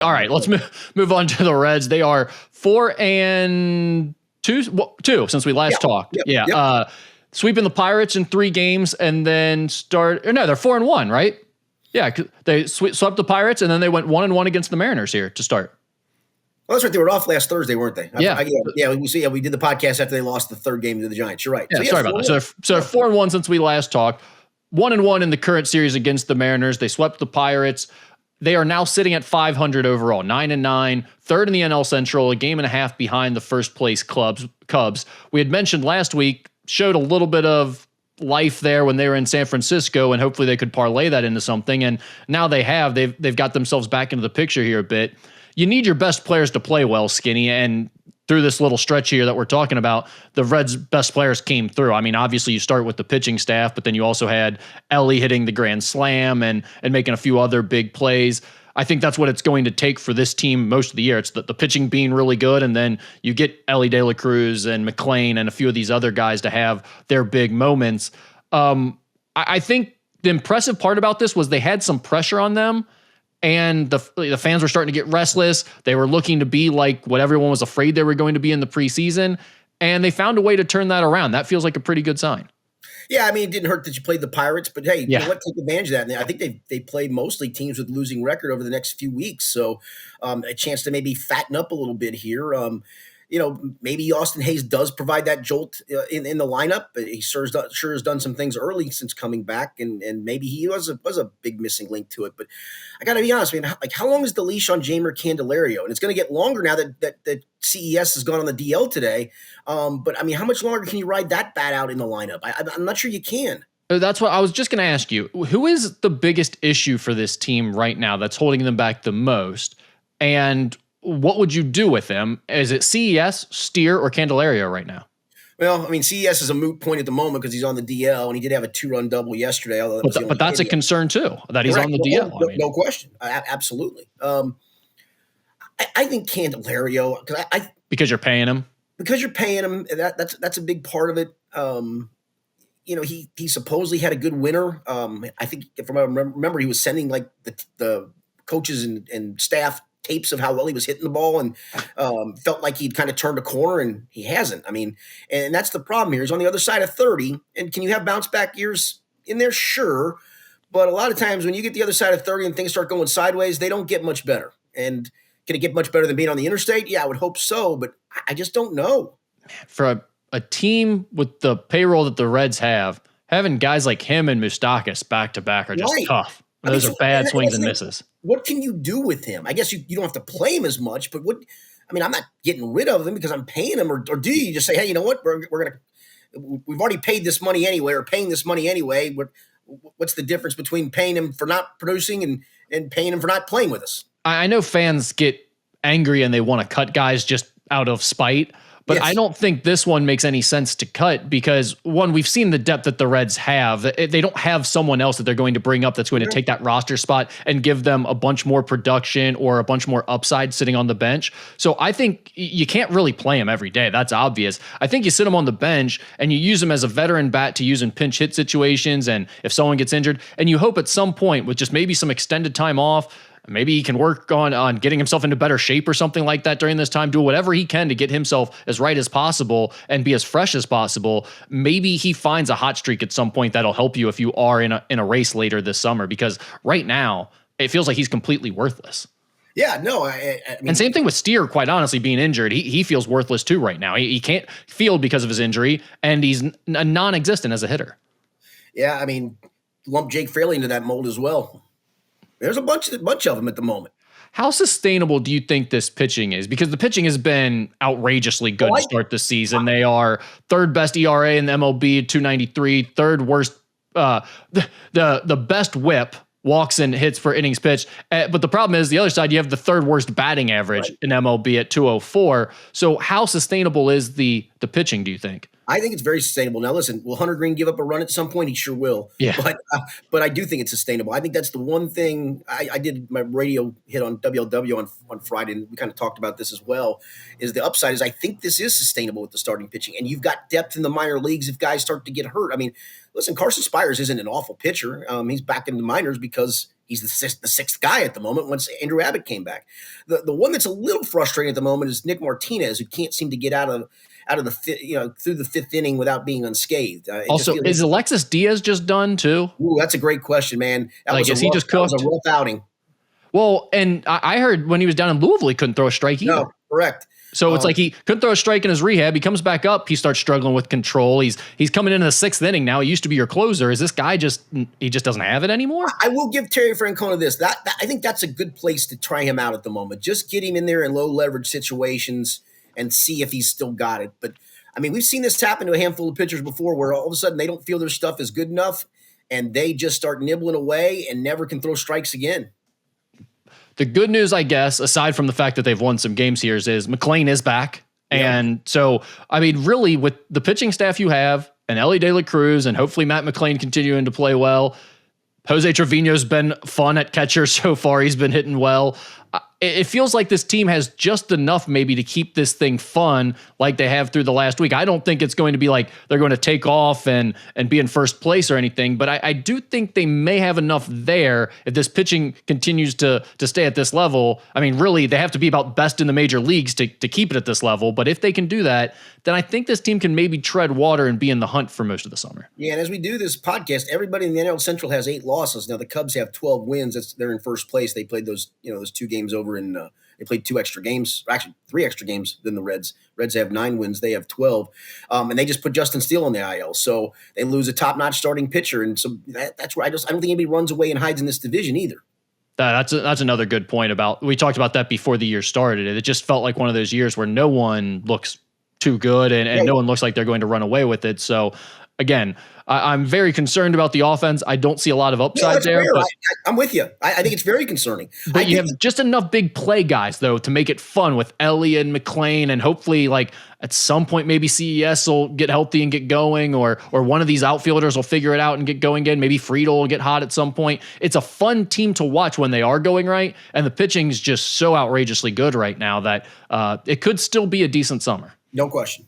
All right, let's move on to the Reds. They are 4-2 since we last talked. Yep. Sweeping the Pirates in 3 games and then they're 4-1, right? Yeah, they swept the Pirates and then they went 1-1 against the Mariners here to start. Well, that's right. They were off last Thursday, weren't they? Yeah. We did the podcast after they lost the 3rd game to the Giants. You're right. Yeah, sorry about that. So 4-1 since we last talked. 1-1 in the current series against the Mariners. They swept the Pirates. They are now sitting at 500 overall, 9-9, 3rd in the NL Central, a game and a half behind the first place Cubs. We had mentioned last week, showed a little bit of life there when they were in San Francisco, and hopefully they could parlay that into something. And now they have. They've got themselves back into the picture here a bit. You need your best players to play well, Skinny, and through this little stretch here that we're talking about, the Reds' best players came through. I mean, obviously you start with the pitching staff, but then you also had Ellie hitting the grand slam and making a few other big plays. I think that's what it's going to take for this team most of the year. It's the pitching being really good, and then you get Ellie De La Cruz and McClain and a few of these other guys to have their big moments. I think the impressive part about this was they had some pressure on them, and the fans were starting to get restless. They were looking to be like what everyone was afraid they were going to be in the preseason, and they found a way to turn that around. That feels like a pretty good sign. Yeah, I mean, it didn't hurt that you played the Pirates, but hey, you know what? Take advantage of that. And I think they play mostly teams with losing record over the next few weeks, so a chance to maybe fatten up a little bit here. Maybe Austin Hayes does provide that jolt in the lineup. But he sure has done some things early since coming back, and maybe he was a big missing link to it. But I got to be honest, how long is the leash on Jeimer Candelario? And it's going to get longer now that CES has gone on the DL today. But I mean, how much longer can you ride that bat out in the lineup? I'm not sure you can. That's what I was just going to ask you. Who is the biggest issue for this team right now that's holding them back the most? And what would you do with him? Is it CES, Steer, or Candelario right now? Well, I mean, CES is a moot point at the moment because he's on the DL, and he did have a 2-run double yesterday. But that's a concern, too, that he's on the DL. No question. Absolutely. I think Candelario, because you're paying him? Because you're paying him, that's a big part of it. He supposedly had a good winter. I think, if I remember, he was sending like the coaches and staff tapes of how well he was hitting the ball, and felt like he'd kind of turned a corner, and he hasn't. I mean, and that's the problem here. He's on the other side of 30, and can you have bounce back years in there? Sure. But a lot of times when you get the other side of 30 and things start going sideways, they don't get much better. And can it get much better than being on the interstate? Yeah, I would hope so, but I just don't know. For a team with the payroll that the Reds have, having guys like him and Moustakas back-to-back are just tough. Those are bad swings and misses. What can you do with him? I guess you don't have to play him as much, but I'm not getting rid of him because I'm paying him, or do you just say, hey, you know what? We've already paid this money anyway, or paying this money anyway. What's the difference between paying him for not producing and paying him for not playing with us? I know fans get angry and they want to cut guys just out of spite. But yes. I don't think this one makes any sense to cut because, one, we've seen the depth that the Reds have. They don't have someone else that they're going to bring up that's going to take that roster spot and give them a bunch more production or a bunch more upside sitting on the bench. So I think you can't really play him every day. That's obvious. I think you sit him on the bench and you use him as a veteran bat to use in pinch hit situations and if someone gets injured. And you hope at some point with just maybe some extended time off, maybe he can work on getting himself into better shape or something like that during this time, do whatever he can to get himself as right as possible and be as fresh as possible. Maybe he finds a hot streak at some point that'll help you if you are in a race later this summer, because right now it feels like he's completely worthless. Yeah, no. I mean, and same thing with Steer, quite honestly, being injured. He feels worthless too right now. He can't field because of his injury, and he's non-existent as a hitter. Yeah, I mean, lump Jake Fraley into that mold as well. There's a bunch of them at the moment. How sustainable do you think this pitching is? Because the pitching has been outrageously good to start this season. They are third best ERA in the MLB, 2.93, third worst, the best whip, walks and hits per innings pitched. But the problem is the other side, you have the third worst batting average in MLB at 204. So how sustainable is the pitching, do you think? I think it's very sustainable. Now, listen, will Hunter Green give up a run at some point? He sure will. Yeah. But I do think it's sustainable. I think that's the one thing. I did my radio hit on WLW on Friday, and we kind of talked about this as well, is the upside is I think this is sustainable with the starting pitching. And you've got depth in the minor leagues if guys start to get hurt. I mean, listen, Carson Spires isn't an awful pitcher. He's back in the minors because he's the sixth guy at the moment once Andrew Abbott came back. The one that's a little frustrating at the moment is Nick Martinez, who can't seem to get out of the through the fifth inning without being unscathed. Also, is Alexis Diaz just done too? Ooh, that's a great question, man. Is he just cooked? That was a rough outing. Well, and I heard when he was down in Louisville, he couldn't throw a strike either. No, correct. So it's like he couldn't throw a strike in his rehab. He comes back up. He starts struggling with control. He's coming into the sixth inning now. He used to be your closer. Is this guy he just doesn't have it anymore? I will give Terry Francona this. I think that's a good place to try him out at the moment. Just get him in there in low leverage situations and see if he's still got it. But I mean, we've seen this happen to a handful of pitchers before where all of a sudden they don't feel their stuff is good enough and they just start nibbling away and never can throw strikes again. The good news, I guess, aside from the fact that they've won some games here, is McLean is back. Yeah. And so, I mean, really, with the pitching staff you have, and Ellie De La Cruz, and hopefully Matt McLean continuing to play well, Jose Trevino's been fun at catcher so far. He's been hitting well. It feels like this team has just enough maybe to keep this thing fun like they have through the last week. I don't think it's going to be like they're going to take off and be in first place or anything, but I do think they may have enough there if this pitching continues to stay at this level. I mean, really, they have to be about best in the major leagues to keep it at this level, but if they can do that, then I think this team can maybe tread water and be in the hunt for most of the summer. Yeah, and as we do this podcast, everybody in the NL Central has 8 losses. Now, the Cubs have 12 wins. They're in first place. They played those 2 games over in they played 2 extra games, actually 3 extra games than the Reds. Reds have 9 wins. They have 12. And they just put Justin Steele on the IL. So they lose a top-notch starting pitcher. And so that's where I don't think anybody runs away and hides in this division either. That's another good point we talked about that before the year started. It just felt like one of those years where no one looks too good and no one looks like they're going to run away with it. So again, I'm very concerned about the offense. I don't see a lot of upside there. But I'm with you. I think it's very concerning. But you have just enough big play guys, though, to make it fun with Ellie and McLean, and hopefully, like at some point, maybe CES will get healthy and get going, or one of these outfielders will figure it out and get going again. Maybe Friedel will get hot at some point. It's a fun team to watch when they are going right, and the pitching is just so outrageously good right now that it could still be a decent summer. No question.